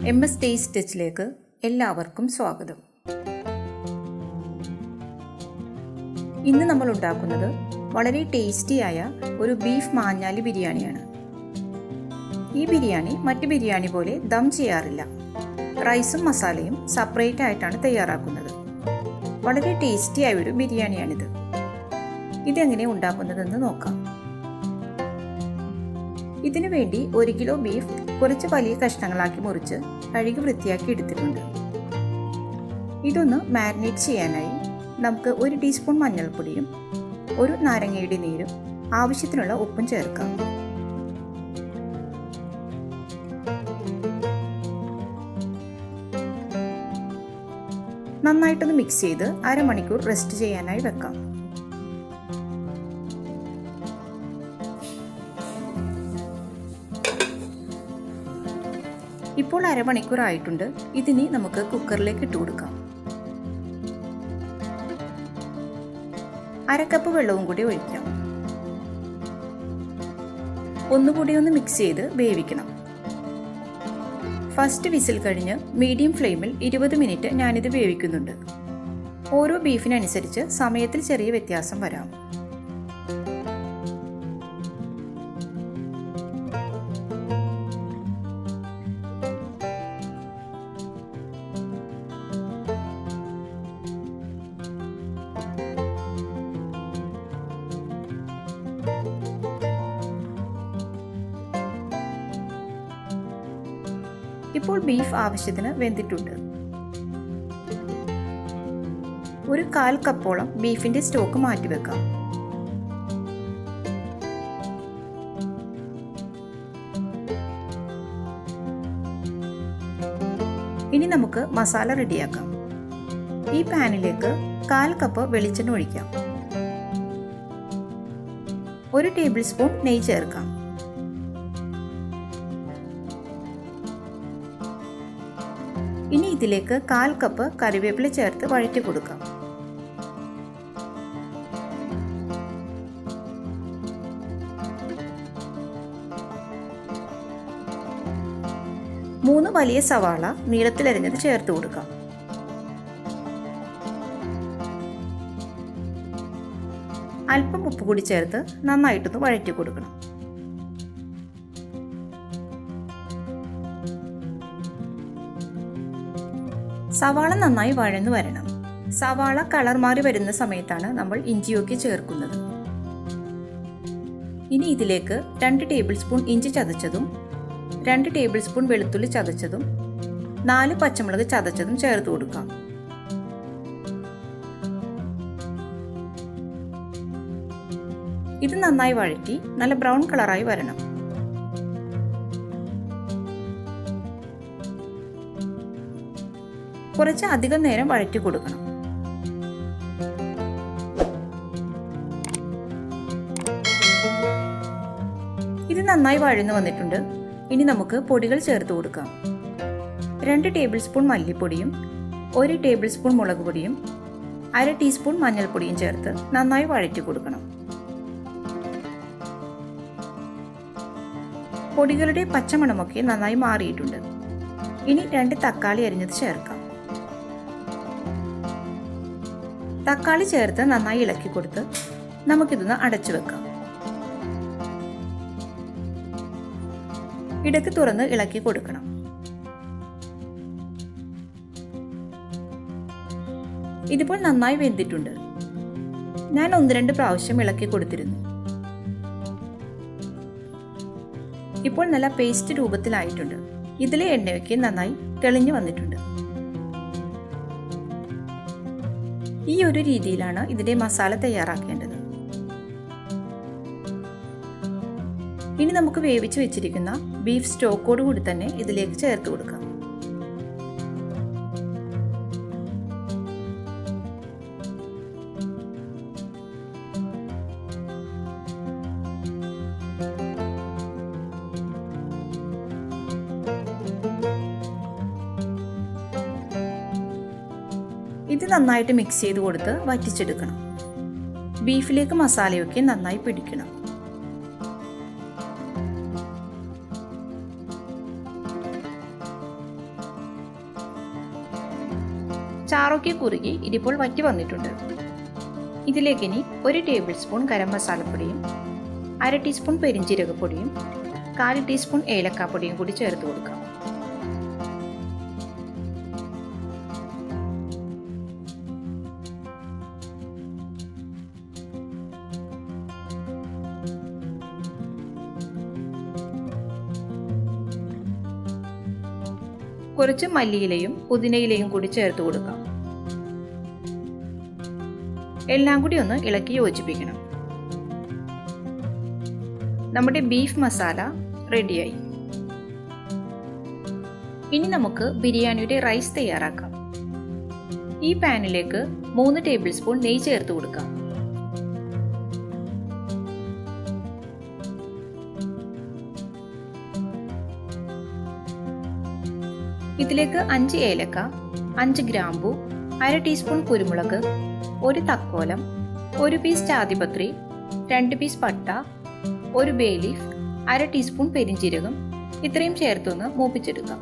MSTasteTouchലേക്ക് എല്ലാവർക്കും സ്വാഗതം. ഇന്ന് നമ്മൾ ഉണ്ടാക്കുന്നത് വളരെ ടേസ്റ്റിയായ ഒരു ബീഫ് മാഞ്ഞാലി ബിരിയാണിയാണ്. ഈ ബിരിയാണി മറ്റ് ബിരിയാണി പോലെ ദം ചെയ്യാറില്ല. റൈസും മസാലയും സെപ്പറേറ്റ് ആയിട്ടാണ് തയ്യാറാക്കുന്നത്. വളരെ ടേസ്റ്റിയായ ഒരു ബിരിയാണിയാണിത്. ഇതെങ്ങനെ ഉണ്ടാക്കുന്നതെന്ന് നോക്കാം. ഇതിനു വേണ്ടി 1 കിലോ ബീഫ് കുറച്ച് വലിയ കഷ്ണങ്ങളാക്കി മുറിച്ച് കഴുകി വൃത്തിയാക്കി എടുത്തിട്ടുണ്ട്. ഇതൊന്ന് മാരിനേറ്റ് ചെയ്യാനായി നമുക്ക് 1 ടീസ്പൂൺ മഞ്ഞൾപ്പൊടിയും 1 നാരങ്ങയുടെ നീരും ആവശ്യത്തിനുള്ള ഉപ്പും ചേർക്കാം. നന്നായിട്ടൊന്ന് മിക്സ് ചെയ്ത് അരമണിക്കൂർ റെസ്റ്റ് ചെയ്യാനായി വെക്കാം. ഇപ്പോൾ അരമണിക്കൂർ ആയിട്ടുണ്ട്. ഇതിനി നമുക്ക് കുക്കറിലേക്ക് ഇട്ട് കൊടുക്കാം. 1/2 കപ്പ് വെള്ളവും കൂടി ഒഴിക്കാം. ഒന്നുകൂടി ഒന്ന് മിക്സ് ചെയ്ത് വേവിക്കണം. ഫസ്റ്റ് വിസിൽ കഴിഞ്ഞ് മീഡിയം ഫ്ലെയിമിൽ 20 മിനിറ്റ് ഞാനിത് വേവിക്കുന്നുണ്ട്. ഓരോ ബീഫിനനുസരിച്ച് സമയത്തിൽ ചെറിയ വ്യത്യാസം വരാം. ഇപ്പോൾ ബീഫ് ആവശ്യത്തിന് വെന്തിട്ടുണ്ട്. 1/4 കപ്പോളം ബീഫിന്റെ സ്റ്റോക്ക് മാറ്റിവെക്കാം. ഇനി നമുക്ക് മസാല റെഡിയാക്കാം. ഈ പാനിലേക്ക് 1/4 കപ്പ് വെളിച്ചെണ്ണ ഒഴിക്കാം. 1 ടേബിൾ സ്പൂൺ നെയ്യ് ചേർക്കാം. ഇനി ഇതിലേക്ക് 1/4 കപ്പ് കറിവേപ്പില ചേർത്ത് വഴറ്റി കൊടുക്കാം. മൂന്ന് വലിയ സവാള നീളത്തിലരിഞ്ഞത് ചേർത്ത് കൊടുക്കാം. അല്പം ഉപ്പ് കൂടി ചേർത്ത് നന്നായിട്ടൊന്ന് വഴറ്റി കൊടുക്കണം. സവാള നന്നായി വഴന്നു വരണം. സവാള കളർ മാറി വരുന്ന സമയത്താണ് നമ്മൾ ഇഞ്ചിയൊക്കെ ചേർക്കുന്നത്. ഇനി ഇതിലേക്ക് 2 ടേബിൾ സ്പൂൺ ഇഞ്ചി ചതച്ചതും 2 ടേബിൾ സ്പൂൺ വെളുത്തുള്ളി ചതച്ചതും 4 പച്ചമുളക് ചതച്ചതും ചേർത്ത് കൊടുക്കാം. ഇത് നന്നായി വഴറ്റി നല്ല ബ്രൗൺ കളറായി വരണം. കുറച്ച് അധികം നേരം വഴറ്റി കൊടുക്കണം. ഇത് നന്നായി വഴന്നു വന്നിട്ടുണ്ട്. ഇനി നമുക്ക് പൊടികൾ ചേർത്ത് കൊടുക്കാം. 2 ടേബിൾ സ്പൂൺ മല്ലിപ്പൊടിയും 1 ടേബിൾ സ്പൂൺ മുളക് പൊടിയും 1/2 ടീസ്പൂൺ മഞ്ഞൾപ്പൊടിയും ചേർത്ത് നന്നായി വഴറ്റി കൊടുക്കണം. പൊടികളുടെ പച്ചമണമൊക്കെ നന്നായി മാറിയിട്ടുണ്ട്. ഇനി 2 തക്കാളി അരിഞ്ഞത് ചേർക്കാം. തക്കാളി ചേർത്ത് നന്നായി ഇളക്കി കൊടുത്ത് നമുക്കിതൊന്ന് അടച്ചു വെക്കാം. ഇടയ്ക്ക് തുറന്ന് ഇളക്കി കൊടുക്കണം. ഇതിപ്പോൾ നന്നായി വെന്തിട്ടുണ്ട്. ഞാൻ 1-2 പ്രാവശ്യം ഇളക്കി കൊടുത്തിരുന്നു. ഇപ്പോൾ നല്ല പേസ്റ്റ് രൂപത്തിലായിട്ടുണ്ട്. ഇതിലെ എണ്ണയൊക്കെ നന്നായി തെളിഞ്ഞു വന്നിട്ടുണ്ട്. ഈ ഒരു രീതിയിലാണ് ഇതിന്റെ മസാല തയ്യാറാക്കേണ്ടത്. ഇനി നമുക്ക് വേവിച്ച് വെച്ചിരിക്കുന്ന ബീഫ് സ്റ്റോക്കോട് കൂടി തന്നെ ഇതിലേക്ക് ചേർത്ത് കൊടുക്കാം. ഇത് നന്നായിട്ട് മിക്സ് ചെയ്ത് കൊടുത്ത് വറ്റിച്ചെടുക്കണം. ബീഫിലേക്ക് മസാലയൊക്കെ നന്നായി പിടിക്കണം. ചാറൊക്കെ കുറുകി ഇതിപ്പോൾ വറ്റി വന്നിട്ടുണ്ട്. ഇതിലേക്ക് ഇനി 1 ടേബിൾ സ്പൂൺ ഗരം മസാലപ്പൊടിയും 1/2 ടീസ്പൂൺ പെരിഞ്ജീരകപ്പൊടിയും 1/4 ടീസ്പൂൺ ഏലക്കാപ്പൊടിയും കൂടി ചേർത്ത് കൊടുക്കാം. കുറച്ച് മല്ലിയിലയും പുതിനയിലയും കൂടി ചേർത്ത് കൊടുക്കാം. എല്ലാം കൂടി ഒന്ന് ഇളക്കി യോജിപ്പിക്കണം. നമ്മുടെ ബീഫ് മസാല റെഡിയായി. ഇനി നമുക്ക് ബിരിയാണിയുടെ റൈസ് തയ്യാറാക്കാം. ഈ പാനിലേക്ക് 3 ടേബിൾ സ്പൂൺ നെയ്യ് ചേർത്ത് കൊടുക്കാം. ഇതിലേക്ക് 5 ഏലക്ക, 5 ഗ്രാമ്പു, 1/2 ടീസ്പൂൺ കുരുമുളക്, 1 തക്കോലം, 1 പീസ് ജാതിപത്രി, 2 പീസ് പട്ട, 1 ബേ ലീഫ്, 1/2 ടീസ്പൂൺ പെരിഞ്ജീരകം ഇത്രയും ചേർത്തൊന്ന് മൂപ്പിച്ചെടുക്കാം.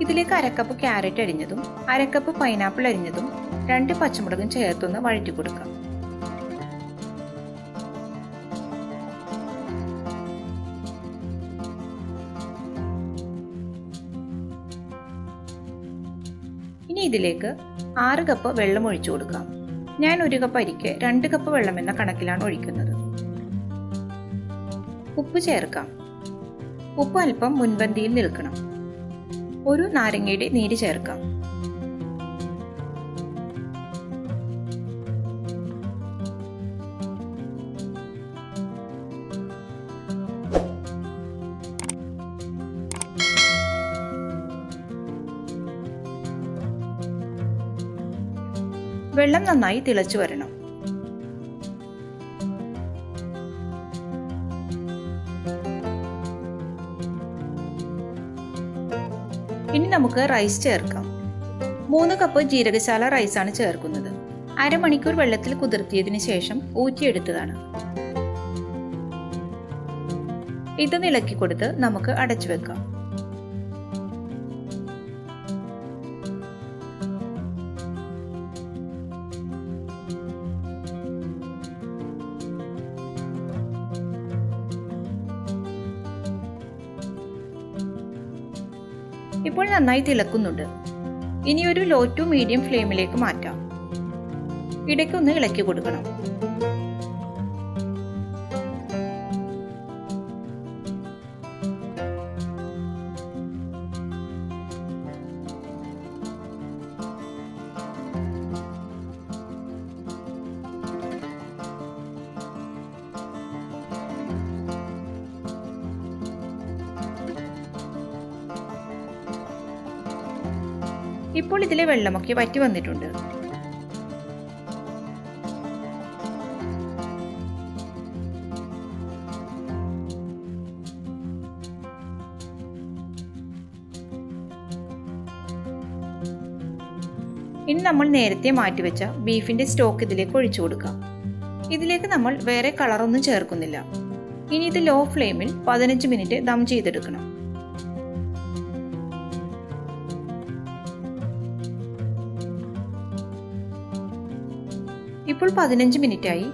ഇതിലേക്ക് 1/2 കപ്പ് ക്യാരറ്റ് അരിഞ്ഞതും 1/2 കപ്പ് പൈനാപ്പിൾ അരിഞ്ഞതും 2 പച്ചമുളകും ചേർത്തൊന്ന് വഴറ്റി കൊടുക്കാം. ഇനി ഇതിലേക്ക് 6 കപ്പ് വെള്ളം ഒഴിച്ചു കൊടുക്കാം. ഞാൻ 1 കപ്പ് അരിക്ക് 2 കപ്പ് വെള്ളം എന്ന കണക്കിലാണ് ഒഴിക്കുന്നത്. ഉപ്പ് ചേർക്കാം. ഉപ്പ് അല്പം മുൻപന്തിയിൽ നിൽക്കണം. 1 നാരങ്ങയുടെ നീര് ചേർക്കാം. വെള്ളം നന്നായി തിളച്ചു വരണം. ഇനി നമുക്ക് റൈസ് ചേർക്കാം. 3 കപ്പ് ജീരകശാല റൈസാണ് ചേർക്കുന്നത്. 1/2 മണിക്കൂർ വെള്ളത്തിൽ കുതിർത്തിയതിനു ശേഷം ഊറ്റിയെടുത്തതാണ്. ഇതൊന്ന് ഇളക്കി കൊടുത്ത് നമുക്ക് അടച്ചു വെക്കാം. ഇപ്പോൾ നന്നായി തിളക്കുന്നുണ്ട്. ഇനി ഒരു ലോ ടു മീഡിയം ഫ്ലെയിമിലേക്ക് മാറ്റാം. ഇടയ്ക്കൊന്ന് ഇളക്കി കൊടുക്കണം. ഇപ്പോൾ ഇതിലെ വെള്ളമൊക്കെ വറ്റി വന്നിട്ടുണ്ട്. ഇനി നമ്മൾ നേരത്തെ മാറ്റിവെച്ച ബീഫിന്റെ സ്റ്റോക്ക് ഇതിലേക്ക് ഒഴിച്ചു കൊടുക്കാം. ഇതിലേക്ക് നമ്മൾ വേറെ കളറൊന്നും ചേർക്കുന്നില്ല. ഇനി ഇത് ലോ ഫ്ലെയിമിൽ 15 മിനിറ്റ് ദം ചെയ്തെടുക്കണം. ഇപ്പോൾ 15 മിനിറ്റായി.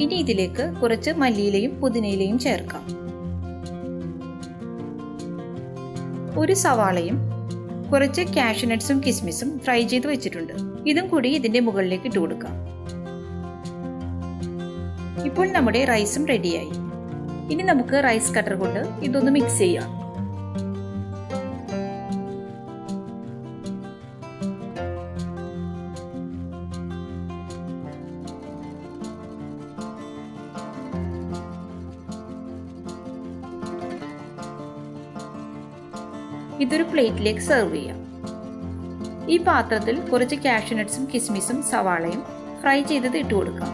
ഇനി ഇതിലേക്ക് കുറച്ച് മല്ലിയിലയും പുതിനയിലയും ചേർക്കാം. 1 സവാളയും കുറച്ച് കാഷ്യൂ നട്ട്സും കിസ്മിസും ഫ്രൈ ചെയ്ത് വെച്ചിട്ടുണ്ട്. ഇതും കൂടി ഇതിന്റെ മുകളിലേക്ക് ഇട്ട് കൊടുക്കാം. ഇപ്പോൾ നമ്മുടെ റൈസും റെഡിയായി. ഇനി നമുക്ക് റൈസ് കട്ടർ കൊണ്ട് ഇതൊന്ന് മിക്സ് ചെയ്യാം. ഇതൊരു പ്ലേറ്റിലേക്ക് സെർവ് ചെയ്യാം. ഈ പാത്രത്തിൽ കുറച്ച് കാഷ്യൂ നട്ട്സും കിസ്മിസും സവാളയും ഫ്രൈ ചെയ്തത് ഇട്ട് കൊടുക്കാം.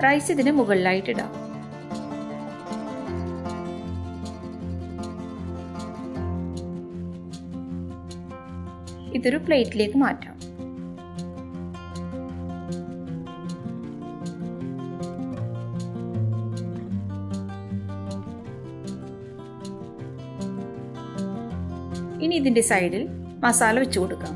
റൈസ് ഇതിന് മുകളിലായിട്ട് ഇടാം. ഇതൊരു പ്ലേറ്റിലേക്ക് മാറ്റാം. ഇനി ഇതിൻ്റെ സൈഡിൽ മസാല വെച്ച് കൊടുക്കാം.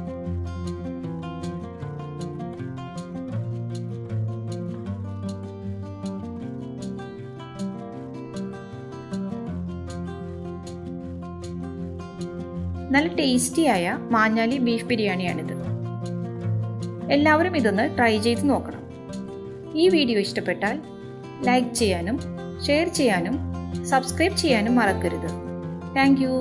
നല്ല ടേസ്റ്റിയായ മാഞ്ഞാലി ബീഫ് ബിരിയാണിയാണിത്. എല്ലാവരും ഇതൊന്ന് ട്രൈ ചെയ്ത് നോക്കണം. ഈ വീഡിയോ ഇഷ്ടപ്പെട്ടാൽ ലൈക്ക് ചെയ്യാനും ഷെയർ ചെയ്യാനും സബ്സ്ക്രൈബ് ചെയ്യാനും മറക്കരുത്. Thank you.